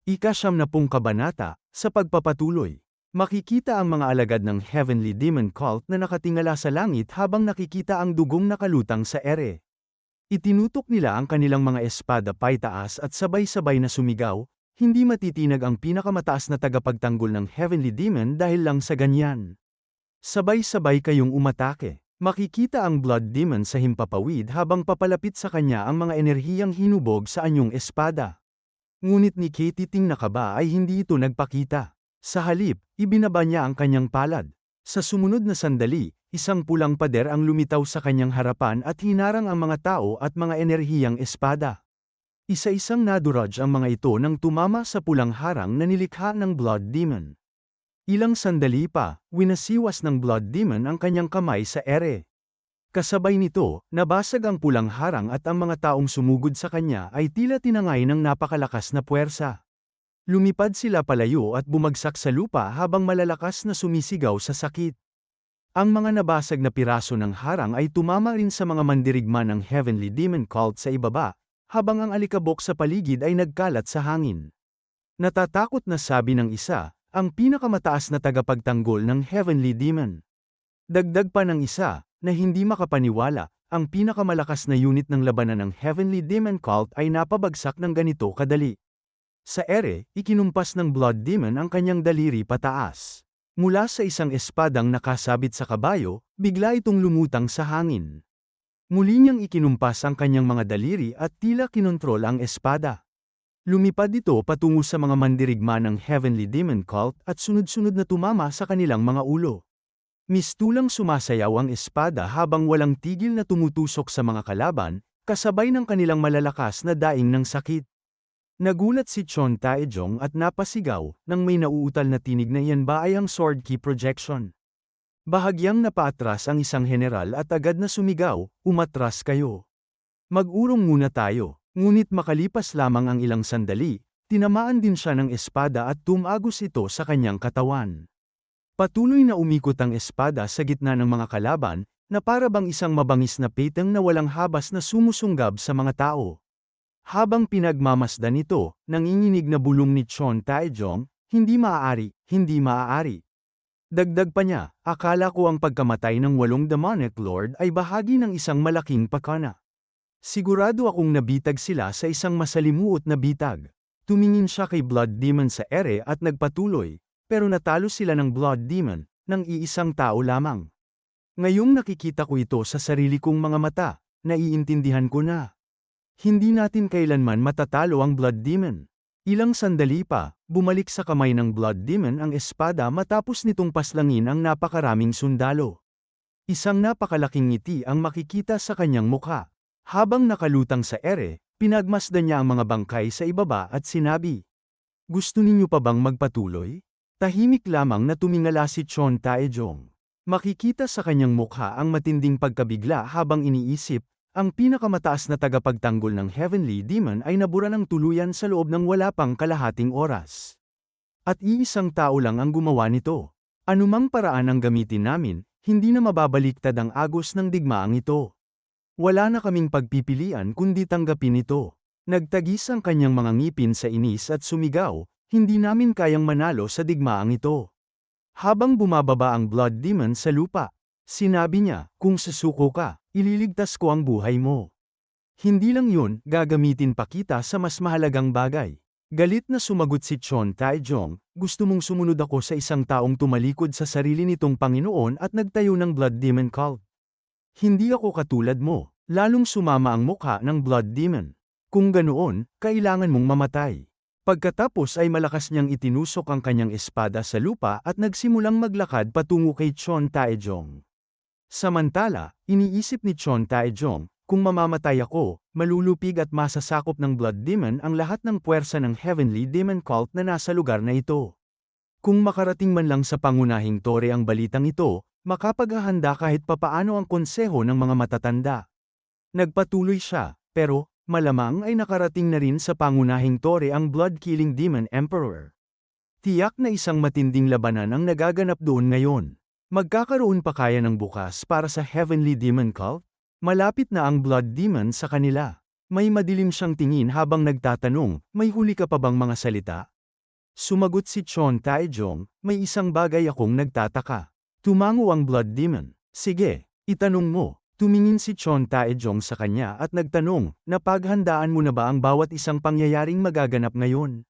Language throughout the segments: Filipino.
Ika-70 kabanata, sa pagpapatuloy. Makikita ang mga alagad ng Heavenly Demon Cult na nakatingala sa langit habang nakikita ang dugong nakalutang sa ere. Itinutok nila ang kanilang mga espada paitaas at sabay-sabay na sumigaw, hindi matitinag ang pinakamataas na tagapagtanggol ng Heavenly Demon dahil lang sa ganyan. Sabay-sabay kayong umatake. Makikita ang Blood Demon sa himpapawid habang papalapit sa kanya ang mga enerhiyang hinubog sa anyong espada. Ngunit ni Katie ting nakaba ay hindi ito nagpakita. Sa halip, ibinaba niya ang kanyang palad. Sa sumunod na sandali, isang pulang pader ang lumitaw sa kanyang harapan at hinarang ang mga tao at mga enerhiyang espada. Isa-isang naduraj ang mga ito nang tumama sa pulang harang na nilikha ng Blood Demon. Ilang sandali pa, winasiwas ng Blood Demon ang kanyang kamay sa ere. Kasabay nito, nabasag ang pulang harang at ang mga taong sumugod sa kanya ay tila tinangay ng napakalakas na puwersa. Lumipad sila palayo at bumagsak sa lupa habang malalakas na sumisigaw sa sakit. Ang mga nabasag na piraso ng harang ay tumama rin sa mga mandirigma ng Heavenly Demon Cult sa ibaba, habang ang alikabok sa paligid ay nagkalat sa hangin. Natatakot na sabi ng isa, ang pinakamataas na tagapagtanggol ng Heavenly Demon. Dagdag pa ng isa, na hindi makapaniwala, ang pinakamalakas na unit ng labanan ng Heavenly Demon Cult ay napabagsak ng ganito kadali. Sa ere, ikinumpas ng Blood Demon ang kanyang daliri pataas. Mula sa isang espadang nakasabit sa kabayo, bigla itong lumutang sa hangin. Muli niyang ikinumpas ang kanyang mga daliri at tila kinontrol ang espada. Lumipad ito patungo sa mga mandirigma ng Heavenly Demon Cult at sunod-sunod na tumama sa kanilang mga ulo. Mistulang sumasayaw ang espada habang walang tigil na tumutusok sa mga kalaban, kasabay ng kanilang malalakas na daing ng sakit. Nagulat si Chon Taejong at napasigaw, nang may nauutal na tinig na iyan ba ay ang sword key projection. Bahagyang napaatras ang isang general at agad na sumigaw, umatras kayo. Mag-urong muna tayo, ngunit makalipas lamang ang ilang sandali, tinamaan din siya ng espada at tumagos ito sa kanyang katawan. Patuloy na umikot ang espada sa gitna ng mga kalaban, na para bang isang mabangis na peteng na walang habas na sumusunggab sa mga tao. Habang pinagmamasdan ito, nanginginig na bulong ni Chon Taejong, hindi maaari, hindi maaari. Dagdag pa niya, akala ko ang pagkamatay ng 8 demonic lord ay bahagi ng isang malaking pakana. Sigurado akong nabitag sila sa isang masalimuot na bitag. Tumingin siya kay Blood Demon sa ere at nagpatuloy, pero natalo sila ng Blood Demon, ng iisang tao lamang. Ngayong nakikita ko ito sa sarili kong mga mata, naiintindihan ko na. Hindi natin kailanman matatalo ang Blood Demon. Ilang sandali pa, bumalik sa kamay ng Blood Demon ang espada matapos nitong paslangin ang napakaraming sundalo. Isang napakalaking ngiti ang makikita sa kanyang mukha. Habang nakalutang sa ere, pinagmasdan niya ang mga bangkay sa ibaba at sinabi, "Gusto ninyo pa bang magpatuloy?" Tahimik lamang na tumingala si Chon Taejong. Makikita sa kanyang mukha ang matinding pagkabigla habang iniisip, ang pinakamataas na tagapagtanggol ng Heavenly Demon ay nabura ng tuluyan sa loob ng wala pang kalahating oras. At iisang tao lang ang gumawa nito. Anumang paraan ang gamitin namin, hindi na mababaliktad ang agos ng digmaang ito. Wala na kaming pagpipilian kundi tanggapin ito. Nagtagis ang kanyang mga ngipin sa inis at sumigaw, hindi namin kayang manalo sa digmaang ito. Habang bumababa ang Blood Demon sa lupa, sinabi niya, kung susuko ka, ililigtas ko ang buhay mo. Hindi lang yun, gagamitin pa kita sa mas mahalagang bagay. Galit na sumagot si Chon Taejong, gusto mong sumunod ako sa isang taong tumalikod sa sarili nitong Panginoon at nagtayo ng Blood Demon Cult. Hindi ako katulad mo, lalong sumama ang mukha ng Blood Demon. Kung ganoon, kailangan mong mamatay. Pagkatapos ay malakas niyang itinusok ang kanyang espada sa lupa at nagsimulang maglakad patungo kay Chon Taejong. Samantala, iniisip ni Chon Taejong, kung mamamatay ako, malulupig at masasakop ng Blood Demon ang lahat ng puwersa ng Heavenly Demon Cult na nasa lugar na ito. Kung makarating man lang sa pangunahing tore ang balitang ito, makapaghahanda kahit papaano ang konseho ng mga matatanda. Nagpatuloy siya, pero, malamang ay nakarating na rin sa pangunahing tore ang blood-killing demon emperor. Tiyak na isang matinding labanan ang nagaganap doon ngayon. Magkakaroon pa kaya ng bukas para sa Heavenly Demon Cult? Malapit na ang Blood Demon sa kanila. May madilim siyang tingin habang nagtatanong, may huli ka pa bang mga salita? Sumagot si Chon Taejong, may isang bagay akong nagtataka. Tumango ang Blood Demon. Sige, itanong mo. Tumingin si Chon Taejong sa kanya at nagtanong, napaghandaan mo na ba ang bawat isang pangyayaring magaganap ngayon?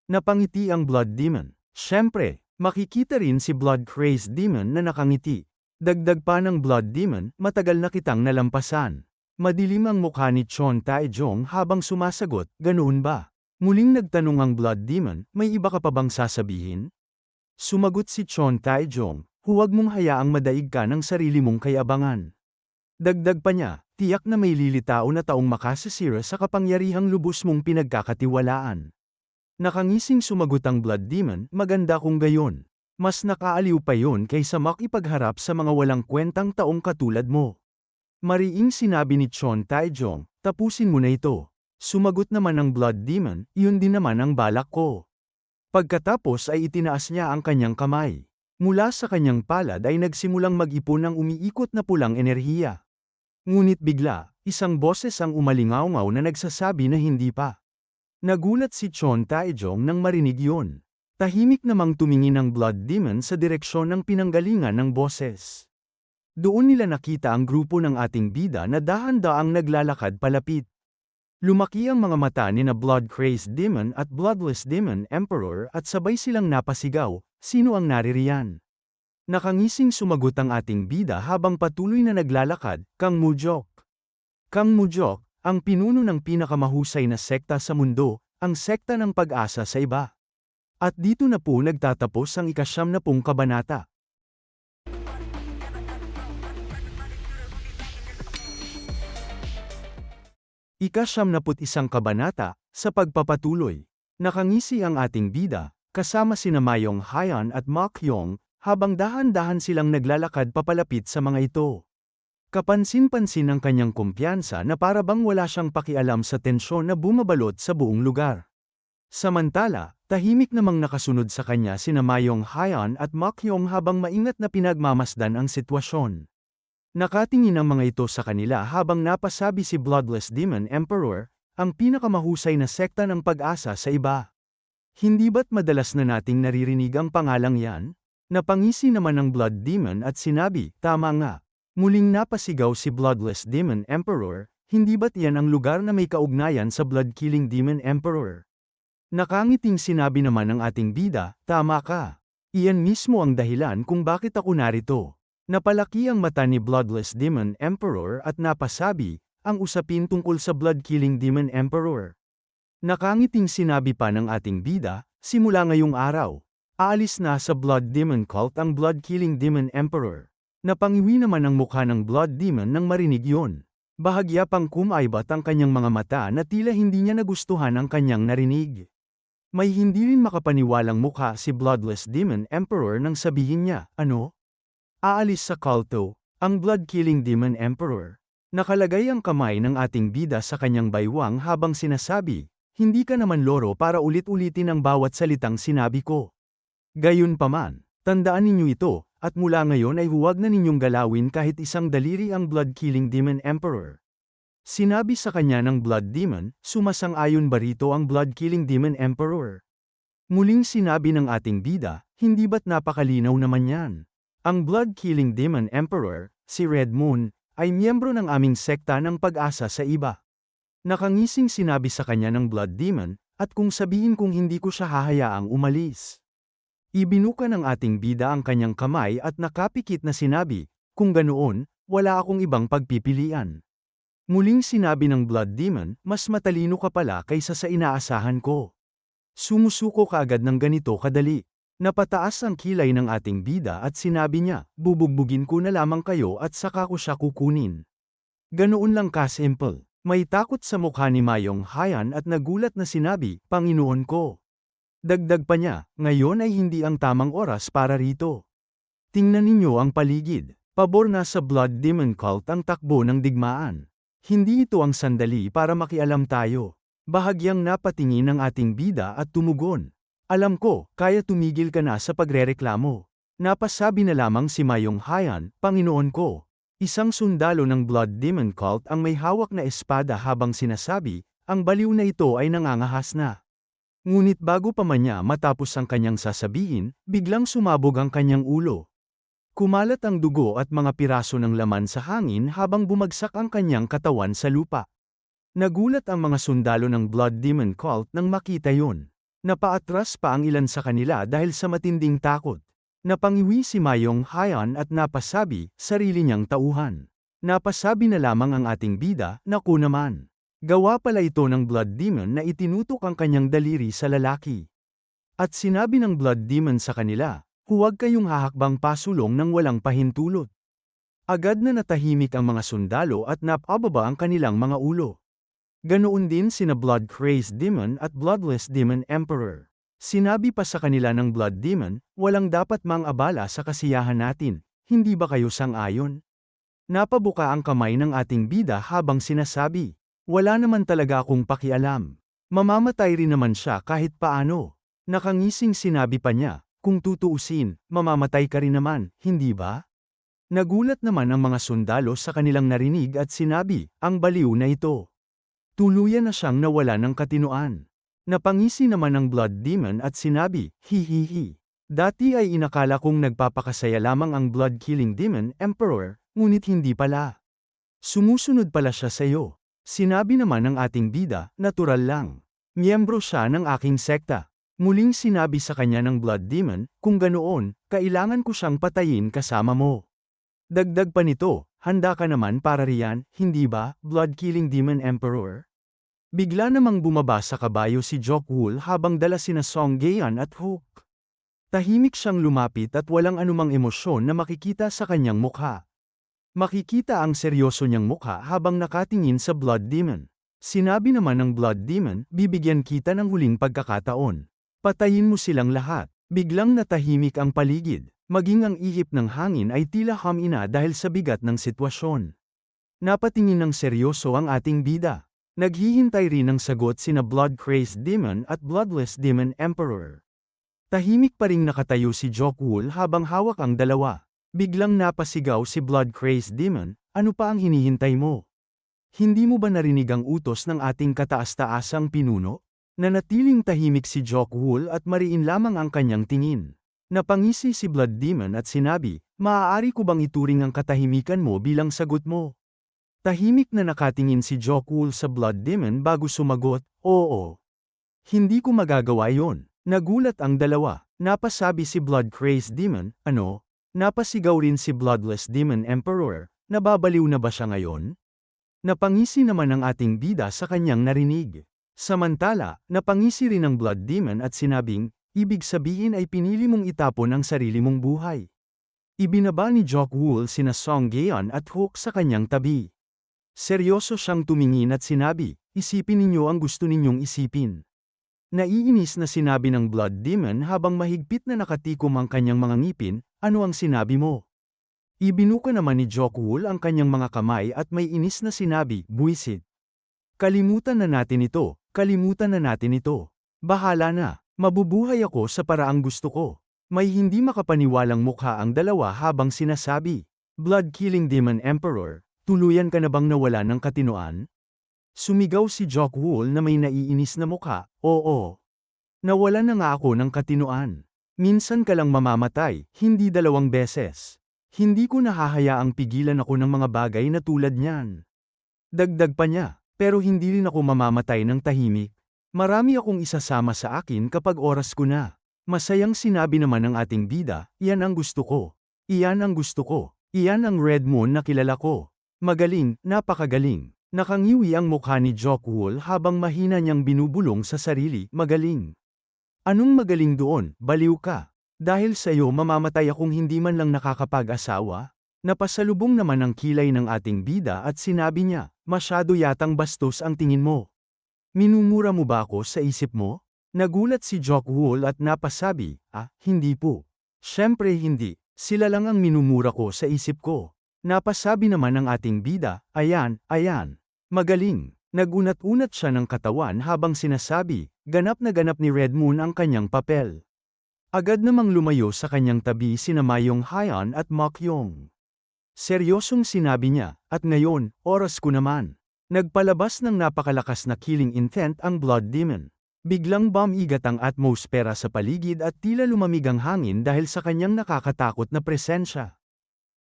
Napangiti ang Blood Demon. Siyempre, makikita rin si Blood Crazed Demon na nakangiti. Dagdag pa ng Blood Demon, matagal na kitang nalampasan. Madilim ang mukha ni Chon Taejong habang sumasagot, ganoon ba? Muling nagtanong ang Blood Demon, may iba ka pa bang sasabihin? Sumagot si Chon Taejong, huwag mong hayaang madaig ka ng sarili mong kayabangan. Dagdag pa niya, tiyak na may lilitao na taong makasisira sa kapangyarihang lubos mong pinagkakatiwalaan. Nakangising sumagot ang Blood Demon, maganda kung gayon. Mas nakaaliw pa yon kaysa makipagharap sa mga walang kwentang taong katulad mo. Mariing sinabi ni Chon Taejong, tapusin mo na ito. Sumagot naman ang Blood Demon, yun din naman ang balak ko. Pagkatapos ay itinaas niya ang kanyang kamay. Mula sa kanyang palad ay nagsimulang mag-ipon ng umiikot na pulang enerhiya. Ngunit bigla, isang boses ang umalingaw-ngaw na nagsasabi na hindi pa. Nagulat si Chon Taejong nang marinig yun. Tahimik namang tumingin ang Blood Demon sa direksyon ng pinanggalingan ng boses. Doon nila nakita ang grupo ng ating bida na dahan-daang naglalakad palapit. Lumaki ang mga mata ni na Blood Crazed Demon at Bloodless Demon Emperor at sabay silang napasigaw, sino ang naririyan? Nakangising sumagot ang ating bida habang patuloy na naglalakad, Kang Mujok. Kang Mujok, ang pinuno ng pinakamahusay na sekta sa mundo, ang sekta ng pag-asa sa iba. At dito na po nagtatapos ang 90 kabanata. ika-71 kabanata, sa pagpapatuloy. Nakangisi ang ating bida, kasama sina Mayong Hayan at Ma Kyong, habang dahan-dahan silang naglalakad papalapit sa mga ito. Kapansin-pansin ang kanyang kumpiyansa na para bang wala siyang pakialam sa tensyon na bumabalot sa buong lugar. Samantala, tahimik namang nakasunod sa kanya sina Mayong Hayan at Ma Kyong habang maingat na pinagmamasdan ang sitwasyon. Nakatingin ang mga ito sa kanila habang napasabi si Bloodless Demon Emperor, ang pinakamahusay na sekta ng pag-asa sa iba. Hindi ba't madalas na nating naririnig ang pangalang yan? Napangisi naman ang Blood Demon at sinabi, tama nga. Muling napasigaw si Bloodless Demon Emperor, hindi ba't yan ang lugar na may kaugnayan sa Blood-Killing Demon Emperor? Nakangiting sinabi naman ng ating bida, tama ka. Iyan mismo ang dahilan kung bakit ako narito. Napalaki ang mata ni Bloodless Demon Emperor at napasabi, ang usapin tungkol sa Blood-Killing Demon Emperor. Nakangiting sinabi pa ng ating bida, simula ngayong araw, aalis na sa Blood Demon Cult ang Blood-Killing Demon Emperor. Napangiwi naman ang mukha ng Blood Demon nang marinig yon. Bahagya pang kumaibat ang kanyang mga mata na tila hindi niya nagustuhan ang kanyang narinig. May hindi rin makapaniwalang mukha si Bloodless Demon Emperor nang sabihin niya, ano? Aalis sa kulto, ang Blood-Killing Demon Emperor. Nakalagay ang kamay ng ating bida sa kanyang baywang habang sinasabi, hindi ka naman loro para ulit-ulitin ang bawat salitang sinabi ko. Gayunpaman, tandaan ninyo ito, at mula ngayon ay huwag na ninyong galawin kahit isang daliri ang Blood-Killing Demon Emperor. Sinabi sa kanya ng Blood Demon, sumasang-ayon ba rito ang Blood-Killing Demon Emperor? Muling sinabi ng ating bida, hindi ba't napakalinaw naman yan? Ang Blood-Killing Demon Emperor, si Red Moon, ay miyembro ng aming sekta ng pag-asa sa iba. Nakangising sinabi sa kanya ng Blood Demon, at kung sabihin kong hindi ko siya hahayaang umalis. Ibinuka ng ating bida ang kanyang kamay at nakapikit na sinabi, kung ganoon, wala akong ibang pagpipilian. Muling sinabi ng Blood Demon, mas matalino ka pala kaysa sa inaasahan ko. Sumusuko ka agad ng ganito kadali. Napataas ang kilay ng ating bida at sinabi niya, bubugbugin ko na lamang kayo at saka ko siya kukunin. Ganoon lang ka-simple. May takot sa mukha ni Mayong Hayan at nagulat na sinabi, Panginoon ko. Dagdag pa niya, ngayon ay hindi ang tamang oras para rito. Tingnan ninyo ang paligid. Pabor na sa Blood Demon Cult ang takbo ng digmaan. Hindi ito ang sandali para makialam tayo. Bahagyang napatingin ang ating bida at tumugon. Alam ko, kaya tumigil ka na sa pagrereklamo. Napasabi na lamang si Mayong Hayan, Panginoon ko. Isang sundalo ng Blood Demon Cult ang may hawak na espada habang sinasabi, ang baliw na ito ay nangangahas na. Ngunit bago pa man niya matapos ang kanyang sasabihin, biglang sumabog ang kanyang ulo. Kumalat ang dugo at mga piraso ng laman sa hangin habang bumagsak ang kanyang katawan sa lupa. Nagulat ang mga sundalo ng Blood Demon Cult nang makita yun. Napaatras pa ang ilan sa kanila dahil sa matinding takot. Napangiwi si Mayong Hayan at napasabi, sarili niyang tauhan. Napasabi na lamang ang ating bida, naku naman. Gawa pala ito ng Blood Demon na itinutok ang kanyang daliri sa lalaki. At sinabi ng Blood Demon sa kanila, huwag kayong hahakbang pasulong ng walang pahintulot. Agad na natahimik ang mga sundalo at napababa ang kanilang mga ulo. Ganoon din sina Blood-Crazed Demon at Bloodless Demon Emperor. Sinabi pa sa kanila ng Blood Demon, walang dapat mang-abala sa kasiyahan natin, hindi ba kayo sang-ayon? Napabuka ang kamay ng ating bida habang sinasabi, wala naman talaga akong pakialam. Mamamatay rin naman siya kahit paano. Nakangising sinabi pa niya, kung tutuusin, mamamatay ka rin naman, hindi ba? Nagulat naman ang mga sundalo sa kanilang narinig at sinabi, ang baliw na ito. Tuluyan na siyang nawala ng katinoan. Napangisi naman ang Blood Demon at sinabi, hihihi. Dati ay inakala kong nagpapakasaya lamang ang Blood-Killing Demon Emperor, ngunit hindi pala. Sumusunod pala siya sa iyo. Sinabi naman ng ating bida, natural lang. Miyembro siya ng aking sekta. Muling sinabi sa kanya ng Blood Demon, kung ganoon, kailangan ko siyang patayin kasama mo. Dagdag pa nito, handa ka naman para riyan, hindi ba, Blood-Killing Demon Emperor? Bigla namang bumaba sa kabayo si Jokwool habang dala sina Song Gaean at Hook. Tahimik siyang lumapit at walang anumang emosyon na makikita sa kanyang mukha. Makikita ang seryoso niyang mukha habang nakatingin sa Blood Demon. Sinabi naman ng Blood Demon, bibigyan kita ng huling pagkakataon. Patayin mo silang lahat. Biglang natahimik ang paligid. Maging ang ihip ng hangin ay tila hamina dahil sa bigat ng sitwasyon. Napatingin ng seryoso ang ating bida. Naghihintay rin ng sagot sina Blood-Crazed Demon at Bloodless Demon Emperor. Tahimik pa ring nakatayo si Jokwool habang hawak ang dalawa. Biglang napasigaw si Blood-Crazed Demon, ano pa ang hinihintay mo? Hindi mo ba narinig ang utos ng ating kataas-taasang pinuno? Nanatiling tahimik si Jokwool at mariin lamang ang kanyang tingin. Napangisi si Blood Demon at sinabi, maaari ko bang ituring ang katahimikan mo bilang sagot mo? Tahimik na nakatingin si Jokwool sa Blood Demon bago sumagot, oo. Hindi ko magagawa yon. Nagulat ang dalawa. Napasabi si Blood-Crazed Demon, ano? Napasigaw rin si Bloodless Demon Emperor, nababaliw na ba siya ngayon? Napangisi naman ang ating bida sa kanyang narinig. Samantala, napangisi rin ang Blood Demon at sinabing, ibig sabihin ay pinili mong itapon ang sarili mong buhay. Ibinaba ni Jokwool sina Song Gaean at Hook sa kanyang tabi. Seryoso siyang tumingin at sinabi, isipin ninyo ang gusto ninyong isipin. Naiinis na sinabi ng Blood Demon habang mahigpit na nakatikom ang kanyang mga ngipin, ano ang sinabi mo? Ibinuka naman ni Jokwool ang kanyang mga kamay at may inis na sinabi, buwisit. Kalimutan na natin ito, kalimutan na natin ito. Bahala na, mabubuhay ako sa paraang gusto ko. May hindi makapaniwalang mukha ang dalawa habang sinasabi, Blood-Killing Demon Emperor, tuluyan ka na bang nawala ng katinoan? Sumigaw si Jokwool na may naiinis na mukha, oo. Nawalan na nga ako ng katinoan. Minsan ka lang mamamatay, hindi 2 beses. Hindi ko nahahayaang pigilan ako ng mga bagay na tulad niyan. Dagdag pa niya, pero hindi rin ako mamamatay ng tahimik. Marami akong isasama sa akin kapag oras ko na. Masayang sinabi naman ng ating bida, iyan ang gusto ko. Iyan ang gusto ko. Iyan ang Red Moon na kilala ko. Magaling, napakagaling. Nakangiwi ang mukha ni Jokwool habang mahina niyang binubulong sa sarili, magaling. Anong magaling doon, baliw ka? Dahil sa iyo mamamatay akong hindi man lang nakakapag-asawa? Napasalubong naman ang kilay ng ating bida at sinabi niya, masyado yatang bastos ang tingin mo. Minumura mo ba ako sa isip mo? Nagulat si Jokwool at napasabi, hindi po. Siyempre hindi, sila lang ang minumura ko sa isip ko. Napasabi naman ng ating bida, ayan, magaling. Nagunat-unat siya ng katawan habang sinasabi, ganap na ganap ni Red Moon ang kanyang papel. Agad namang lumayo sa kanyang tabi sina Mayong Hayan at Mokyong. Seryosong sinabi niya, at ngayon, oras ko naman. Nagpalabas ng napakalakas na killing intent ang Blood Demon. Biglang bumigat ang atmosfera sa paligid at tila lumamig ang hangin dahil sa kanyang nakakatakot na presensya.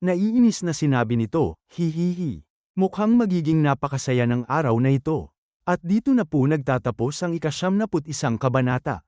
Naiinis na sinabi nito, hihihi. Mukhang magiging napakasaya ng araw na ito. At dito na po nagtatapos ang ika-71 kabanata.